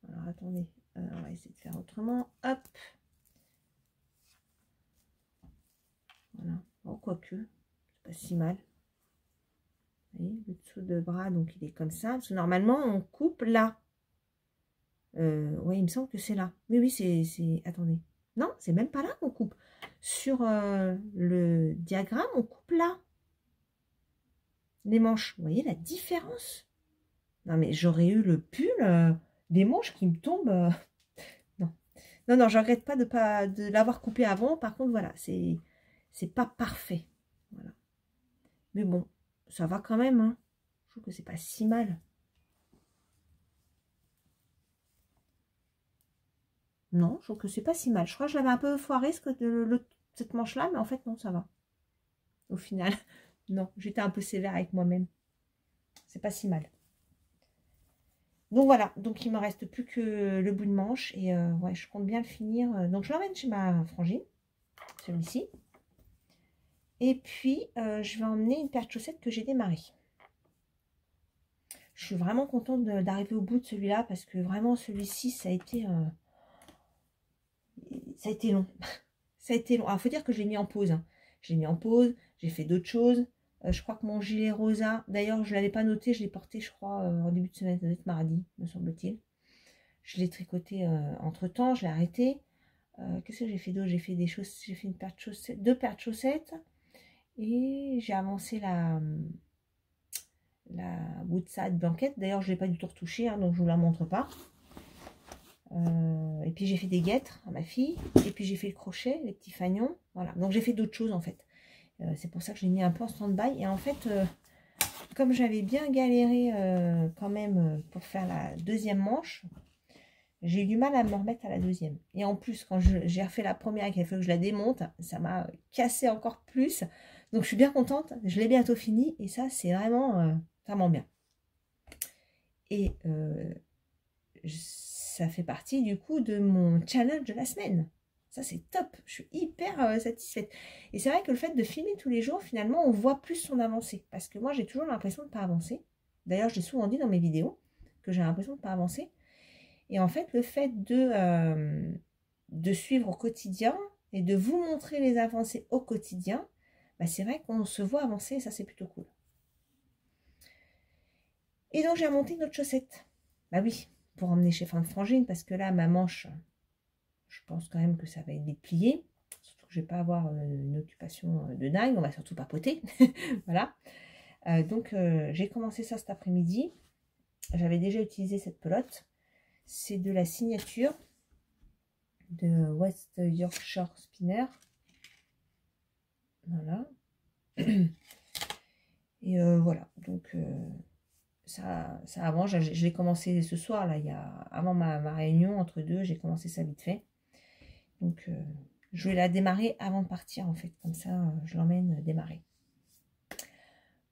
Alors attendez, on va essayer de faire autrement. Hop. Voilà. Bon, quoique, c'est pas si mal. Vous voyez, le dessous de bras, donc il est comme ça. Parce que normalement, on coupe là. Oui, il me semble que c'est là. Oui, oui, c'est... Attendez. Non, c'est même pas là qu'on coupe. Sur le diagramme, on coupe là. Les manches. Vous voyez la différence? Non, mais j'aurais eu le pull des manches qui me tombent. Non. Non, non, je regrette pas de l'avoir coupé avant. Par contre, voilà, c'est pas parfait. Voilà. Mais bon, ça va quand même. Hein. Je trouve que c'est pas si mal. Non, je trouve que c'est pas si mal. Je crois que je l'avais un peu foiré cette manche-là, mais en fait, non, ça va. Au final, non, j'étais un peu sévère avec moi-même. C'est pas si mal. Donc voilà, donc il me reste plus que le bout de manche. Et ouais, je compte bien le finir. Donc je l'emmène chez ma frangine, celui-ci. Et puis, je vais emmener une paire de chaussettes que j'ai démarré. Je suis vraiment contente d'arriver au bout de celui-là parce que vraiment, celui-ci, ça a été long. Ça a été long. Alors, il faut dire que je l'ai mis en pause. Hein. Je l'ai mis en pause, j'ai fait d'autres choses. Je crois que mon gilet rosa, d'ailleurs, je ne l'avais pas noté, je l'ai porté, je crois, en début de semaine, ça doit être mardi, me semble-t-il. Je l'ai tricoté entre-temps, je l'ai arrêté. Qu'est-ce que j'ai fait d'autre? J'ai fait des choses, j'ai fait une paire de chaussettes, 2 paires de chaussettes. Et j'ai avancé la Woodside blanquette. D'ailleurs, je ne l'ai pas du tout retouchée, hein, donc je ne vous la montre pas. Et puis j'ai fait des guêtres à ma fille. Et puis j'ai fait le crochet, les petits fagnons. Voilà, donc j'ai fait d'autres choses en fait. C'est pour ça que je l'ai mis un peu en stand-by. Et en fait, comme j'avais bien galéré quand même pour faire la deuxième manche, j'ai eu du mal à me remettre à la deuxième. Et en plus, quand j'ai refait la première et qu'il a fallu que je la démonte, ça m'a cassé encore plus. Donc je suis bien contente, je l'ai bientôt fini. Et ça, c'est vraiment, vraiment bien. Et ça fait partie du coup de mon challenge de la semaine. Ça, c'est top. Je suis hyper satisfaite. Et c'est vrai que le fait de filmer tous les jours, finalement, on voit plus son avancée. Parce que moi, j'ai toujours l'impression de ne pas avancer. D'ailleurs, je l'ai souvent dit dans mes vidéos que j'ai l'impression de ne pas avancer. Et en fait, le fait de suivre au quotidien et de vous montrer les avancées au quotidien, bah, c'est vrai qu'on se voit avancer et ça, c'est plutôt cool. Et donc, j'ai remonté une autre chaussette. Bah oui, pour emmener chez Fin de Frangine, parce que là, ma manche, je pense quand même que ça va être déplié. Surtout que je ne vais pas avoir une occupation de dingue, on va surtout papoter. Voilà. Donc, j'ai commencé ça cet après-midi. J'avais déjà utilisé cette pelote. C'est de la signature de West Yorkshire Spinner. Voilà. Et voilà. Donc, ça avance. Je l'ai commencé ce soir, là, avant ma réunion, entre deux, j'ai commencé ça vite fait. Donc, je vais la démarrer avant de partir, en fait. Comme ça, je l'emmène démarrer.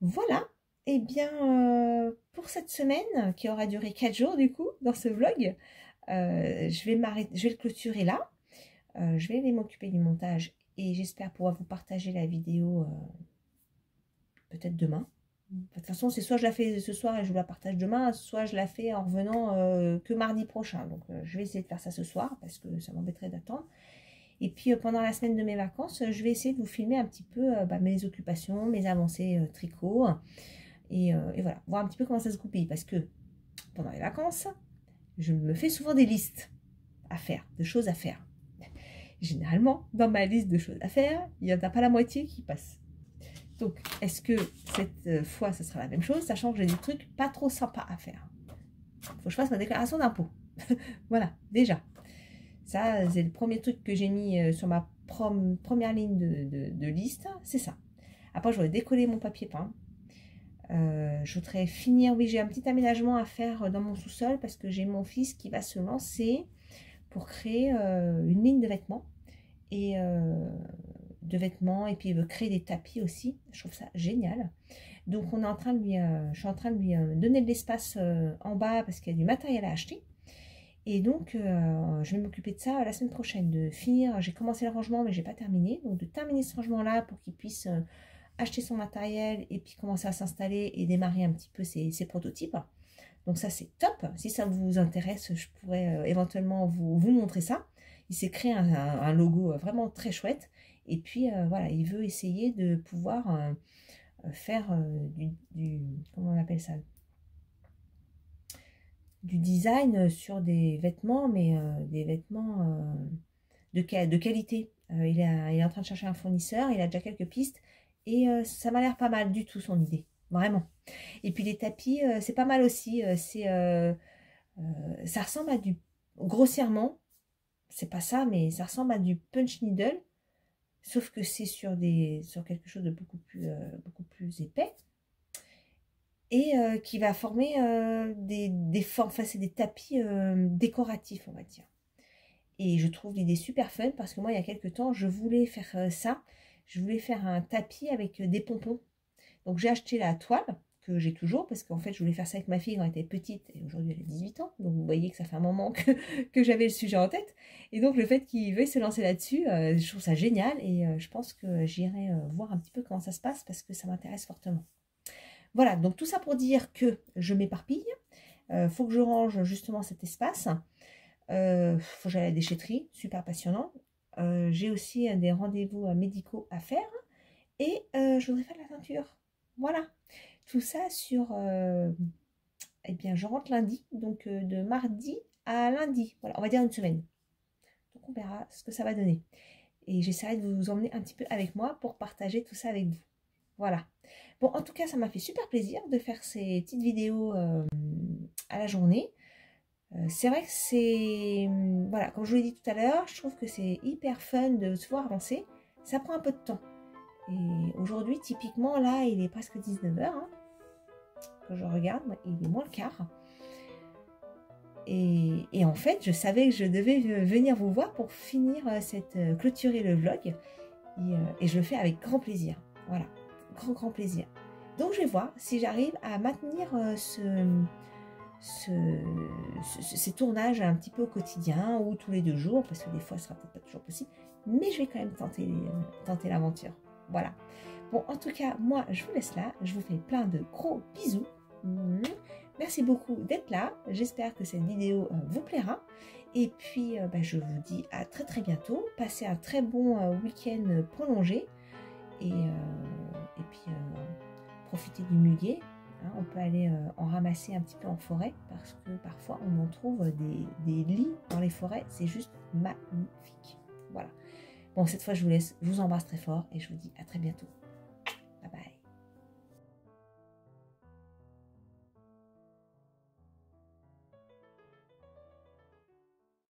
Voilà. Et bien, pour cette semaine, qui aura duré 4 jours, du coup, dans ce vlog, je vais le clôturer là. Je vais aller m'occuper du montage et j'espère pouvoir vous partager la vidéo peut-être demain. De toute façon, c'est soit je la fais ce soir et je vous la partage demain, soit je la fais en revenant que mardi prochain. Donc, je vais essayer de faire ça ce soir parce que ça m'embêterait d'attendre. Et puis, pendant la semaine de mes vacances, je vais essayer de vous filmer un petit peu mes occupations, mes avancées tricot. Et voilà, voir un petit peu comment ça se goupille. Parce que pendant les vacances, je me fais souvent des listes à faire, de choses à faire. Généralement, dans ma liste de choses à faire, il n'y en a pas la moitié qui passe. Donc, est-ce que cette fois, ce sera la même chose, sachant que j'ai des trucs pas trop sympas à faire. Il faut que je fasse ma déclaration d'impôt. Voilà, déjà. Ça, c'est le premier truc que j'ai mis sur ma première ligne de liste. C'est ça. Après, je voudrais décoller mon papier peint. Je voudrais finir... Oui, j'ai un petit aménagement à faire dans mon sous-sol parce que j'ai mon fils qui va se lancer pour créer une ligne de vêtements. Et puis il veut créer des tapis aussi, je trouve ça génial. Donc on est en train de lui, je suis en train de lui donner de l'espace en bas parce qu'il y a du matériel à acheter. Et donc je vais m'occuper de ça la semaine prochaine, de finir, j'ai commencé le rangement mais j'ai pas terminé. Donc de terminer ce rangement là pour qu'il puisse acheter son matériel et puis commencer à s'installer et démarrer un petit peu ses prototypes. Donc ça c'est top, si ça vous intéresse je pourrais éventuellement vous montrer ça. Il s'est créé un logo vraiment très chouette et puis voilà, il veut essayer de pouvoir faire comment on appelle ça, du design sur des vêtements, mais des vêtements de qualité. Il est en train de chercher un fournisseur, il a déjà quelques pistes et ça m'a l'air pas mal du tout son idée, vraiment. Et puis les tapis, c'est pas mal aussi, ça ressemble à du, grossièrement, c'est pas ça, mais ça ressemble à du punch needle, sauf que c'est sur quelque chose de beaucoup plus épais. Et qui va former des formes, enfin c'est des tapis décoratifs, on va dire. Et je trouve l'idée super fun parce que moi, il y a quelques temps, je voulais faire ça. Je voulais faire un tapis avec des pompons. Donc j'ai acheté la toile, que j'ai toujours, parce qu'en fait, je voulais faire ça avec ma fille quand elle était petite, et aujourd'hui elle a 18 ans. Donc vous voyez que ça fait un moment que j'avais le sujet en tête. Et donc le fait qu'il veuille se lancer là-dessus, je trouve ça génial. Et je pense que j'irai voir un petit peu comment ça se passe, parce que ça m'intéresse fortement. Voilà, donc tout ça pour dire que je m'éparpille. Faut que je range justement cet espace. Faut que j'aille à la déchetterie, super passionnant. J'ai aussi des rendez-vous médicaux à faire. Et je voudrais faire de la peinture. Voilà, tout ça sur... eh bien, je rentre lundi, donc de mardi à lundi. Voilà, on va dire une semaine. Donc on verra ce que ça va donner. Et j'essaierai de vous emmener un petit peu avec moi pour partager tout ça avec vous. Voilà. Bon, en tout cas, ça m'a fait super plaisir de faire ces petites vidéos à la journée. C'est vrai que c'est... Voilà, comme je vous l'ai dit tout à l'heure, je trouve que c'est hyper fun de se voir avancer. Ça prend un peu de temps. Et aujourd'hui, typiquement, là, il est presque 19 h. Hein, que je regarde, il est moins le quart. Et en fait, je savais que je devais venir vous voir pour finir clôturer le vlog. Et je le fais avec grand plaisir. Voilà, grand plaisir. Donc je vais voir si j'arrive à maintenir ces tournages un petit peu au quotidien ou tous les 2 jours, parce que des fois, ce sera peut-être pas toujours possible. Mais je vais quand même tenter l'aventure. Voilà. Bon, en tout cas, moi, je vous laisse là. Je vous fais plein de gros bisous. Merci beaucoup d'être là. J'espère que cette vidéo vous plaira. Et puis, je vous dis à très bientôt. Passez un très bon week-end prolongé. Et puis, profitez du muguet. Hein, on peut aller en ramasser un petit peu en forêt parce que parfois, on en trouve des lits dans les forêts. C'est juste magnifique. Voilà. Bon, cette fois, je vous laisse. Je vous embrasse très fort et je vous dis à très bientôt.